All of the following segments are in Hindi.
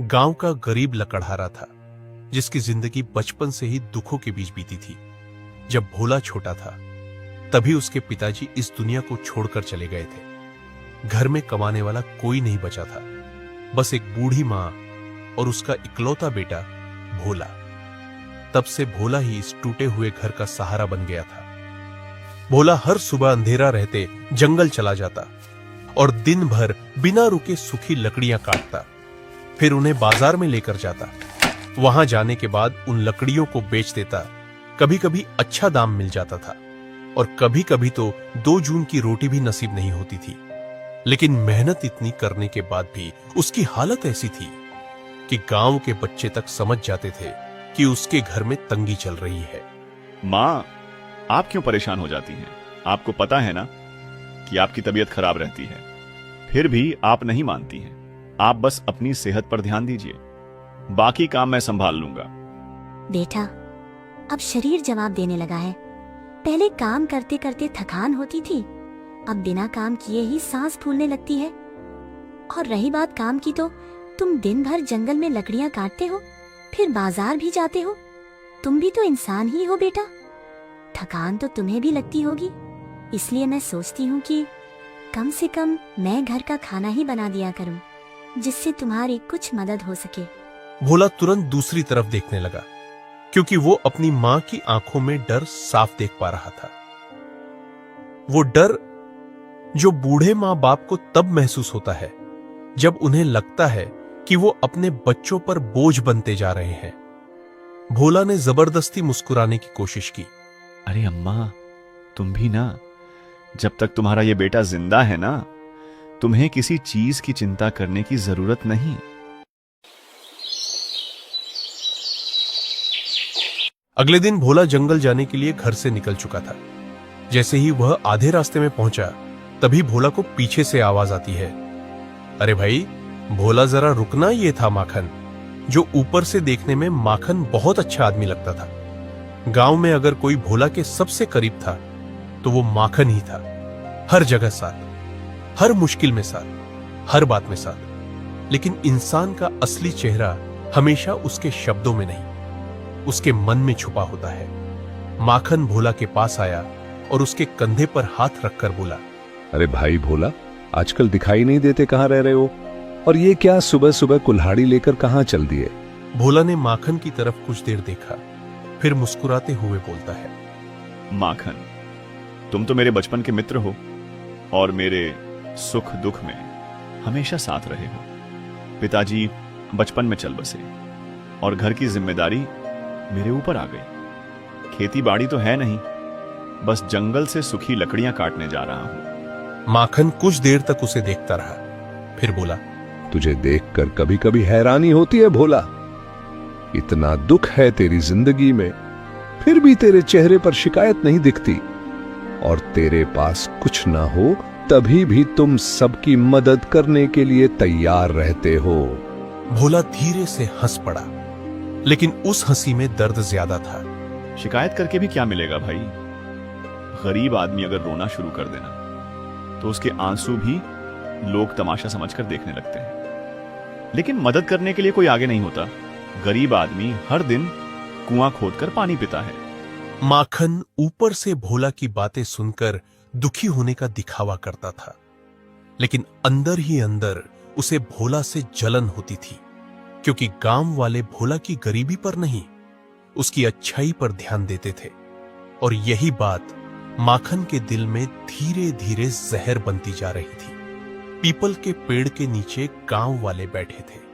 गांव का गरीब लकड़हारा था जिसकी जिंदगी बचपन से ही दुखों के बीच बीती थी। जब भोला छोटा था तभी उसके पिताजी इस दुनिया को छोड़कर चले गए थे। घर में कमाने वाला कोई नहीं बचा था, बस एक बूढ़ी मां और उसका इकलौता बेटा भोला। तब से भोला ही इस टूटे हुए घर का सहारा बन गया था। भोला हर सुबह अंधेरा रहते जंगल चला जाता और दिन भर बिना रुके सूखी लकड़ियां काटता, फिर उन्हें बाजार में लेकर जाता। वहां जाने के बाद उन लकड़ियों को बेच देता। कभी कभी अच्छा दाम मिल जाता था और कभी कभी तो 2 जून की रोटी भी नसीब नहीं होती थी। लेकिन मेहनत इतनी करने के बाद भी उसकी हालत ऐसी थी कि गांव के बच्चे तक समझ जाते थे कि उसके घर में तंगी चल रही है। माँ, आप क्यों परेशान हो जाती हैं? आपको पता है ना कि आपकी तबीयत खराब रहती है, फिर भी आप नहीं मानती हैं। आप बस अपनी सेहत पर ध्यान दीजिए, बाकी काम मैं संभाल लूंगा। बेटा, अब शरीर जवाब देने लगा है। पहले काम करते करते थकान होती थी, अब बिना काम किए ही सांस फूलने लगती है। और रही बात काम की, तो तुम दिन भर जंगल में लकड़ियां काटते हो, फिर बाजार भी जाते हो। तुम भी तो इंसान ही हो बेटा, थकान तो तुम्हें भी लगती होगी। इसलिए मैं सोचती हूँ कि कम से कम मैं घर का खाना ही बना दिया करूँ, जिससे तुम्हारी कुछ मदद हो सके। भोला तुरंत दूसरी तरफ देखने लगा, क्योंकि वो अपनी मां की आंखों में डर साफ देख पा रहा था। वो डर जो बूढ़े मां बाप को तब महसूस होता है जब उन्हें लगता है कि वो अपने बच्चों पर बोझ बनते जा रहे हैं। भोला ने जबरदस्ती मुस्कुराने की कोशिश की। अरे अम्मा, तुम भी ना, जब तक तुम्हारा ये बेटा जिंदा है ना, तुम्हें किसी चीज की चिंता करने की जरूरत नहीं। अगले दिन भोला जंगल जाने के लिए घर से निकल चुका था। जैसे ही वह आधे रास्ते में पहुंचा, तभी भोला को पीछे से आवाज आती है, अरे भाई भोला, जरा रुकना। ये था माखन, जो ऊपर से देखने में माखन बहुत अच्छा आदमी लगता था। गांव में अगर कोई भोला के सबसे करीब था तो वो माखन ही था। हर जगह साथ, हर मुश्किल में साथ, हर बात में साथ। लेकिन इंसान का असली चेहरा हमेशा उसके शब्दों में नहीं, उसके मन में छुपा होता है। माखन भोला के पास आया और उसके कंधे पर हाथ रखकर बोला, अरे भाई भोला, आजकल दिखाई नहीं देते, कहां रह रहे हो? और ये क्या सुबह सुबह कुल्हाड़ी लेकर कहां चल दिए? भोला ने माखन की तरफ कुछ देर देखा, फिर मुस्कुराते हुए बोलता है, माखन, तुम तो मेरे बचपन के मित्र हो और मेरे सुख दुख में हमेशा साथ रहे हो। पिताजी बचपन में चल बसे और घर की जिम्मेदारी मेरे ऊपर आ गई। खेती बाड़ी तो है नहीं, बस जंगल से सूखी लकड़ियां काटने जा रहा हूं। माखन कुछ देर तक उसे देखता रहा, फिर बोला, तुझे देखकर कभी कभी हैरानी होती है भोला। इतना दुख है तेरी जिंदगी में, फिर भी तेरे चेहरे पर शिकायत नहीं दिखती। और तेरे पास कुछ ना हो तभी भी तुम सबकी मदद करने के लिए तैयार रहते हो। भोला धीरे से हंस पड़ा, लेकिन उस हंसी में दर्द ज्यादा था। शिकायत करके भी क्या मिलेगा भाई? गरीब आदमी अगर रोना शुरू कर देना तो उसके आंसू भी लोग तमाशा समझकर देखने लगते हैं। लेकिन मदद करने के लिए कोई आगे नहीं होता। गरीब आदमी हर दिन कुआं खोदकर पानी पीता है। माखन ऊपर से भोला की बातें सुनकर दुखी होने का दिखावा करता था, लेकिन अंदर ही अंदर उसे भोला से जलन होती थी, क्योंकि गांव वाले भोला की गरीबी पर नहीं, उसकी अच्छाई पर ध्यान देते थे। और यही बात माखन के दिल में धीरे धीरे जहर बनती जा रही थी। पीपल के पेड़ के नीचे गांव वाले बैठे थे।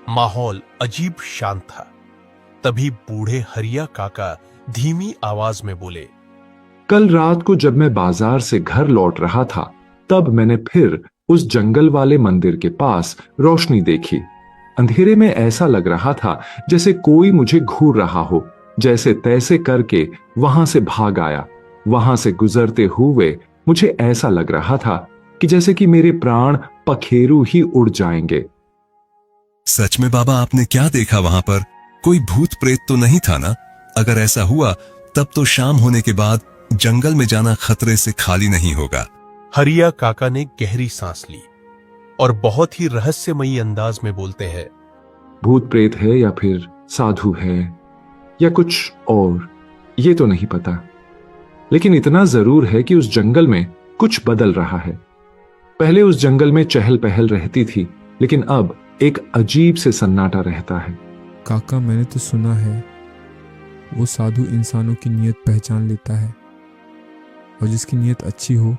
माहौल अजीब शांत था। तभी बूढ़े हरिया काका धीमी आवाज में बोले, कल रात को जब मैं बाजार से घर लौट रहा था, तब मैंने फिर उस जंगल वाले मंदिर के पास रोशनी देखी। अंधेरे में ऐसा लग रहा था जैसे कोई मुझे घूर रहा हो। जैसे तैसे करके वहां से भाग आया। वहां से गुजरते हुए मुझे ऐसा लग रहा था कि जैसे कि मेरे प्राण पखेरु ही उड़ जाएंगे। सच में बाबा, आपने क्या देखा वहां पर? कोई भूत प्रेत तो नहीं था ना? अगर ऐसा हुआ तब तो शाम होने के बाद जंगल में जाना खतरे से खाली नहीं होगा। हरिया काका ने गहरी सांस ली और बहुत ही रहस्यमयी अंदाज में बोलते हैं, भूत प्रेत है या फिर साधु है या कुछ और, ये तो नहीं पता। लेकिन इतना जरूर है कि उस जंगल में कुछ बदल रहा है। पहले उस जंगल में चहल पहल रहती थी, लेकिन अब एक अजीब से सन्नाटा रहता है। काका, मैंने तो सुना है वो साधु इंसानों की नीयत पहचान लेता है और जिसकी नीयत अच्छी हो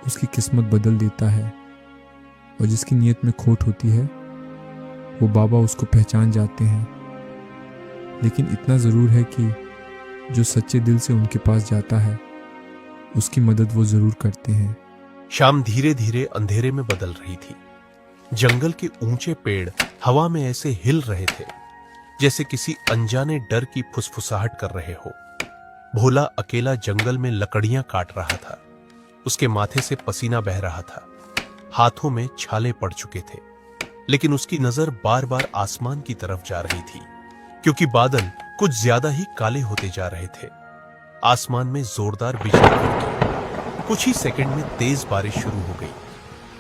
उसकी किस्मत बदल देता है, और जिसकी नीयत में खोट होती है वो बाबा उसको पहचान जाते हैं। लेकिन इतना ज़रूर है कि जो सच्चे दिल से उनके पास जाता है उसकी मदद वो ज़रूर करते हैं। शाम धीरे धीरे अंधेरे में बदल रही थी। जंगल के ऊंचे पेड़ हवा में ऐसे हिल रहे थे जैसे किसी अनजाने डर की फुसफुसाहट कर रहे हो। भोला अकेला जंगल में लकड़ियां काट रहा था। उसके माथे से पसीना बह रहा था, हाथों में छाले पड़ चुके थे, लेकिन उसकी नजर बार बार आसमान की तरफ जा रही थी, क्योंकि बादल कुछ ज्यादा ही काले होते जा रहे थे। आसमान में जोरदार बिजली कड़की। कुछ ही सेकंड में तेज बारिश शुरू हो गई,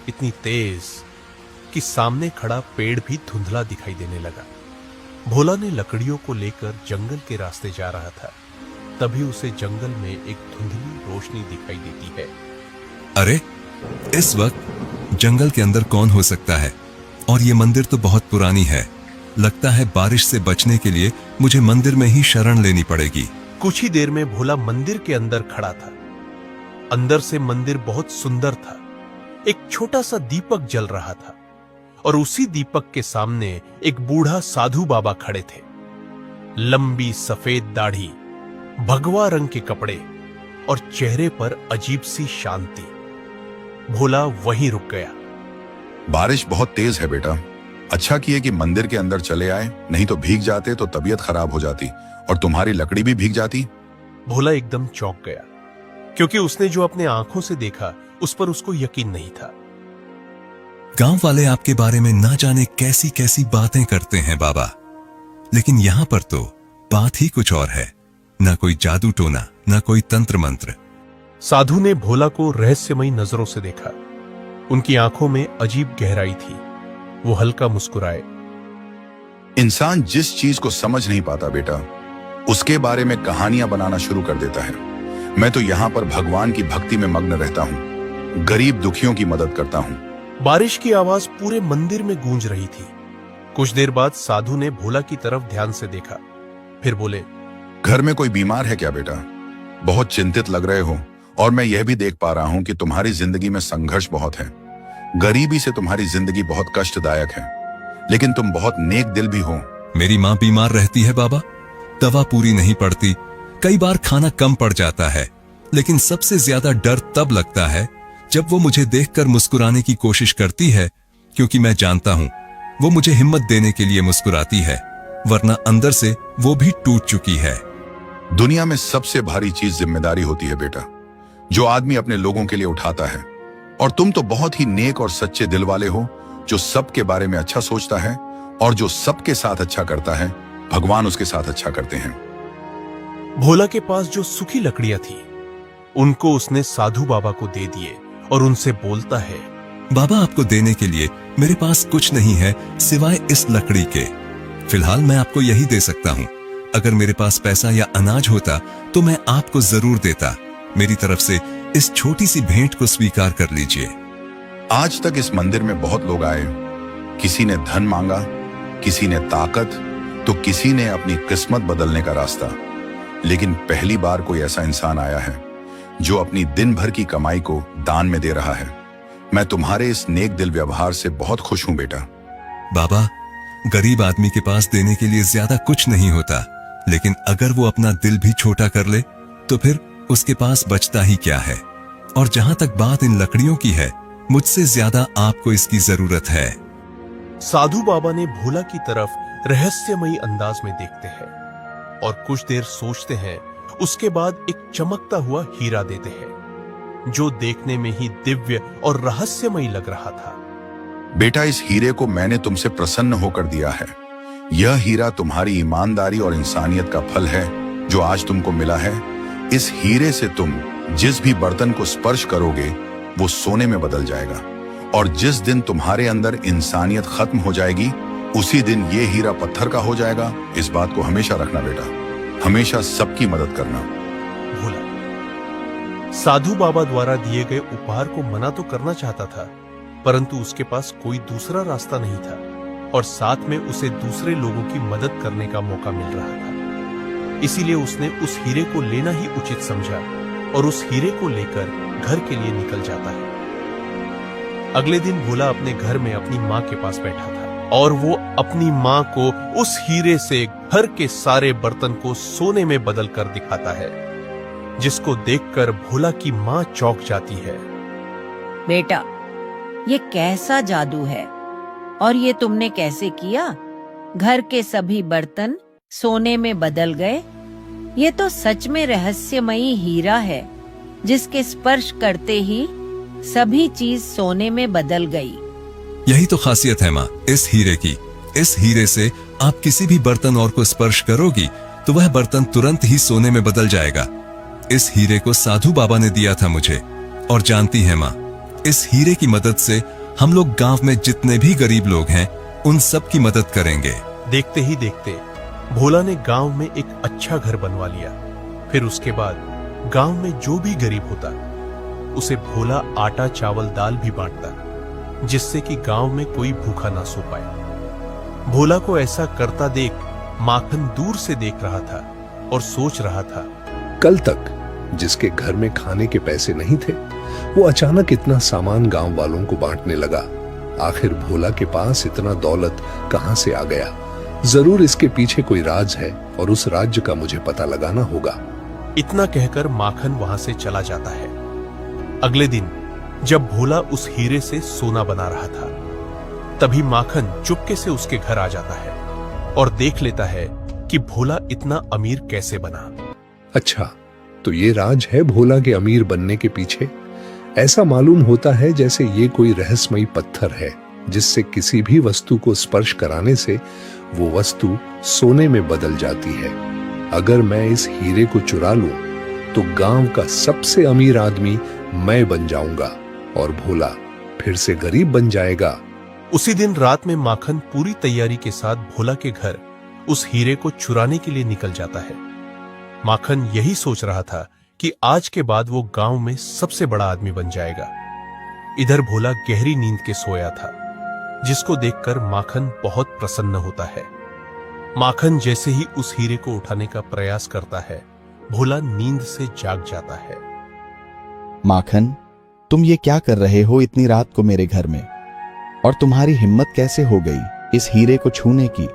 इतनी तेज कि सामने खड़ा पेड़ भी धुंधला दिखाई देने लगा। भोला ने लकड़ियों को लेकर जंगल के रास्ते जा रहा था, तभी उसे जंगल में एक धुंधली रोशनी दिखाई देती है। अरे, इस वक्त जंगल के अंदर कौन हो सकता है? और ये मंदिर तो बहुत पुरानी है। लगता है बारिश से बचने के लिए मुझे मंदिर में ही शरण लेनी पड़ेगी। कुछ ही देर में भोला मंदिर के अंदर खड़ा था। अंदर से मंदिर बहुत सुंदर था। एक छोटा सा दीपक जल रहा था और उसी दीपक के सामने एक बूढ़ा साधु बाबा खड़े थे। लंबी सफेद दाढ़ी, भगवा रंग के कपड़े और चेहरे पर अजीब सी शांति। भोला वहीं रुक गया। बारिश बहुत तेज है बेटा। अच्छा किए कि मंदिर के अंदर चले आए, नहीं तो भीग जाते तो तबीयत खराब हो जाती और तुम्हारी लकड़ी भी भीग जाती। भोला एकदम चौंक गया, क्योंकि उसने जो अपने आंखों से देखा उस पर उसको यकीन नहीं था। गांव वाले आपके बारे में ना जाने कैसी कैसी बातें करते हैं बाबा, लेकिन यहां पर तो बात ही कुछ और है। ना कोई जादू टोना, ना कोई तंत्र मंत्र। साधु ने भोला को रहस्यमयी नजरों से देखा। उनकी आंखों में अजीब गहराई थी। वो हल्का मुस्कुराए। इंसान जिस चीज को समझ नहीं पाता बेटा, उसके बारे में कहानियां बनाना शुरू कर देता है। मैं तो यहाँ पर भगवान की भक्ति में मग्न रहता हूँ, गरीब दुखियों की मदद करता हूँ। बारिश की आवाज पूरे मंदिर में गूंज रही थी। कुछ देर बाद साधु ने भोला की तरफ ध्यान से देखा, फिर बोले, घर में कोई बीमार है क्या बेटा? बहुत चिंतित लग रहे हो, और मैं यह भी देख पा रहा हूं कि तुम्हारी जिंदगी में संघर्ष बहुत है। गरीबी से तुम्हारी जिंदगी बहुत कष्टदायक है, लेकिन तुम बहुत नेक दिल भी हो। मेरी माँ बीमार रहती है बाबा, दवा पूरी नहीं पड़ती, कई बार खाना कम पड़ जाता है, लेकिन सबसे ज्यादा डर तब लगता है जब वो मुझे देखकर मुस्कुराने की कोशिश करती है, क्योंकि मैं जानता हूँ वो मुझे हिम्मत देने के लिए मुस्कुराती है, वरना अंदर से वो भी टूट चुकी है। दुनिया में सबसे भारी चीज जिम्मेदारी होती है बेटा, जो आदमी अपने लोगों के लिए उठाता है। और तुम तो बहुत ही नेक और सच्चे दिल वाले हो, जो सबके बारे में अच्छा सोचता है, और जो सबके साथ अच्छा करता है, भगवान उसके साथ अच्छा करते हैं। भोला के पास जो सूखी लकड़ियां थी, उनको उसने साधु बाबा को दे दिए और उनसे बोलता है, बाबा, आपको देने के लिए मेरे पास कुछ नहीं है सिवाय इस लकड़ी के। फिलहाल मैं आपको यही दे सकता हूँ। अगर मेरे पास पैसा या अनाज होता तो मैं आपको जरूर देता। मेरी तरफ से इस छोटी सी भेंट को स्वीकार कर लीजिए। आज तक इस मंदिर में बहुत लोग आए, किसी ने धन मांगा, किसी ने ताकत, तो किसी ने अपनी किस्मत बदलने का रास्ता। लेकिन पहली बार कोई ऐसा इंसान आया है जो अपनी दिन भर की कमाई को दान में दे रहा है। मैं तुम्हारे इस नेक दिल व्यवहार से बहुत खुश हूं बेटा। बाबा, गरीब आदमी के पास देने के लिए ज्यादा कुछ नहीं होता, लेकिन अगर वो अपना दिल भी छोटा कर ले तो फिर उसके पास बचता ही क्या है। और जहां तक बात इन लकड़ियों की है, मुझसे ज्यादा आपको इसकी जरूरत है। साधु बाबा ने भोला की तरफ रहस्यमयी अंदाज में देखते हैं और कुछ देर सोचते हैं। उसके बाद एक चमकता हुआ हीरा देते हैं, जो देखने में ही दिव्य और रहस्यमयी लग रहा था। बेटा, इस हीरे को मैंने तुमसे प्रसन्न होकर दिया है। यह हीरा तुम्हारी ईमानदारी और इंसानियत का फल है जो आज तुमको मिला है। इस हीरे से तुम जिस भी बर्तन को स्पर्श करोगे वो सोने में बदल जाएगा, और जिस दिन तुम्हारे अंदर इंसानियत खत्म हो जाएगी उसी दिन ये हीरा पत्थर का हो जाएगा। इस बात को हमेशा रखना बेटा, हमेशा सबकी मदद करना। भोला साधु बाबा द्वारा दिए गए उपहार को मना तो करना चाहता था, परंतु उसके पास कोई दूसरा रास्ता नहीं था और साथ में उसे दूसरे लोगों की मदद करने का मौका मिल रहा था। इसीलिए उसने उस हीरे को लेना ही उचित समझा और उस हीरे को लेकर घर के लिए निकल जाता है। अगले दिन भोला अपने घर में अपनी मां के पास बैठा था और वो अपनी मां को उस हीरे से घर के सारे बर्तन को सोने में बदल कर दिखाता है, जिसको देखकर भोला की मां चौंक जाती है। बेटा, ये कैसा जादू है और ये तुमने कैसे किया? घर के सभी बर्तन सोने में बदल गए। ये तो सच में रहस्यमयी हीरा है, जिसके स्पर्श करते ही सभी चीज सोने में बदल गई। यही तो खासियत है माँ इस हीरे की। इस हीरे से आप किसी भी बर्तन और को स्पर्श करोगी तो वह बर्तन तुरंत ही सोने में बदल जाएगा। इस हीरे को साधु बाबा ने दिया था मुझे। और जानती है माँ, इस हीरे की मदद से हम लोग गांव में जितने भी गरीब लोग हैं उन सब की मदद करेंगे। देखते ही देखते भोला ने गांव में एक अच्छा घर बनवा लिया। फिर उसके बाद गांव में जो भी गरीब होता उसे भोला आटा चावल दाल भी बांटता, जिससे कि गांव में कोई भूखा ना सो पाए। भोला को ऐसा करता देख माखन दूर से देख रहा था और सोच रहा था, कल तक जिसके घर में खाने के पैसे नहीं थे वो अचानक इतना सामान गांव वालों को बांटने लगा। आखिर भोला के पास इतना दौलत कहां से आ गया? जरूर इसके पीछे कोई राज है और उस राज्य का मुझे पता लगाना होगा। इतना कहकर माखन वहां से चला जाता है। अगले दिन जब भोला उस हीरे से सोना बना रहा था, तभी माखन चुपके से उसके घर आ जाता है और देख लेता है कि भोला इतना अमीर कैसे बना। अच्छा, तो ये राज है भोला के अमीर बनने के पीछे। ऐसा मालूम होता है जैसे ये कोई रहस्यमयी पत्थर है, जिससे किसी भी वस्तु को स्पर्श कराने से वो वस्तु सोने में बदल जाती है। अगर मैं इस हीरे को चुरा लूं तो गांव का सबसे अमीर आदमी मैं बन जाऊंगा और भोला फिर से गरीब बन जाएगा। उसी दिन रात में माखन पूरी तैयारी के साथ भोला के घर उस हीरे को चुराने के लिए निकल जाता है। माखन यही सोच रहा था कि आज के बाद वो गांव में सबसे बड़ा आदमी बन जाएगा। इधर भोला गहरी नींद के सोया था, जिसको देखकर माखन बहुत प्रसन्न होता है। माखन जैसे ही उस हीरे को उठाने का प्रयास करता है, भोला नींद से जाग जाता है। माखन, तुम ये क्या कर रहे हो इतनी रात को मेरे घर में? और तुम्हारी हिम्मत कैसे हो गई इस हीरे को छूने की?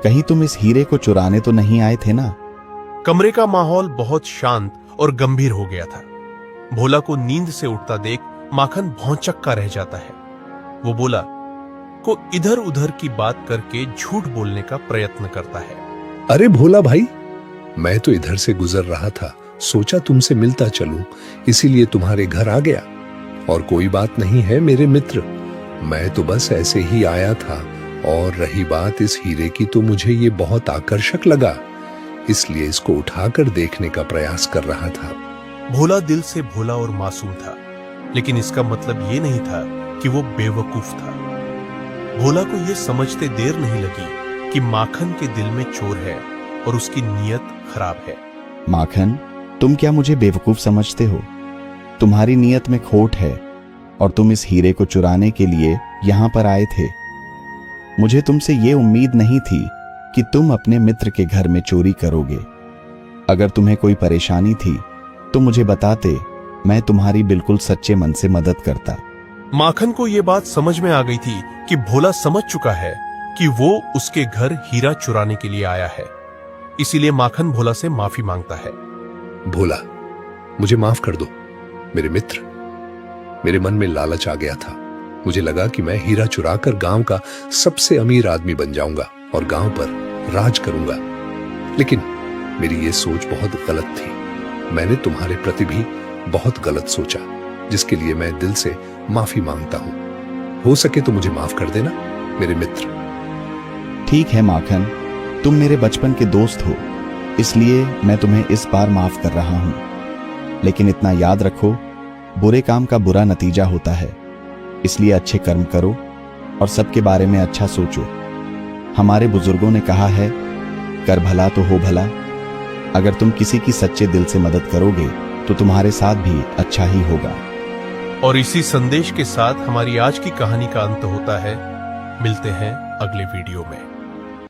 कहीं तुम इस हीरे को चुराने तो नहीं आए थे ना? कमरे का माहौल बहुत शांत और गंभीर हो गया था। भोला को नींद से उठता देख माखन भौंचक्का रह जाता है। वो भोला को इधर उधर की बात करके झूठ बोलने का प्रयत्न करता है। अरे भोला भाई, मैं तो इधर से गुजर रहा था, सोचा तुमसे मिलता चलूं, इसीलिए तुम्हारे घर आ गया। और कोई बात नहीं है मेरे मित्र, मैं तो बस ऐसे ही आया था। और रही बात इस हीरे की, तो मुझे ये बहुत आकर्षक लगा, इसलिए इसको उठाकर देखने का प्रयास कर रहा था। भोला दिल से भोला और मासूम था, लेकिन इसका मतलब ये नहीं था कि वो बेवकूफ था। भोला को ये समझते देर नहीं लगी कि माखन के दिल में चोर है और उसकी नीयत खराब है। माखन, तुम क्या मुझे बेवकूफ समझते हो? तुम्हारी नीयत में खोट है और तुम इस हीरे को चुराने के लिए यहां पर आए थे। मुझे तुमसे ये उम्मीद नहीं थी कि तुम अपने मित्र के घर में चोरी करोगे। अगर तुम्हें कोई परेशानी थी तो मुझे बताते, मैं तुम्हारी बिल्कुल सच्चे मन से मदद करता। माखन को यह बात समझ में आ गई थी कि भोला समझ चुका है कि वो उसके घर हीरा चुराने के लिए आया है। इसीलिए माखन भोला से माफी मांगता है। भोला, मुझे माफ कर दो मेरे मित्र। मेरे मन में लालच आ गया था। मुझे लगा कि मैं हीरा चुराकर गांव का सबसे अमीर आदमी बन जाऊंगा और गांव पर राज करूंगा। लेकिन मेरी ये सोच बहुत गलत थी। मैंने तुम्हारे प्रति भी बहुत गलत सोचा, जिसके लिए मैं दिल से माफी मांगता हूं। हो सके तो मुझे माफ कर देना मेरे मित्र। ठीक है माखन, तुम मेरे बचपन के दोस्त हो, इसलिए मैं तुम्हें इस बार माफ कर रहा हूं। लेकिन इतना याद रखो, बुरे काम का बुरा नतीजा होता है, इसलिए अच्छे कर्म करो और सबके बारे में अच्छा सोचो। हमारे बुजुर्गों ने कहा है, कर भला तो हो भला। अगर तुम किसी की सच्चे दिल से मदद करोगे तो तुम्हारे साथ भी अच्छा ही होगा। और इसी संदेश के साथ हमारी आज की कहानी का अंत होता है। मिलते हैं अगले वीडियो में।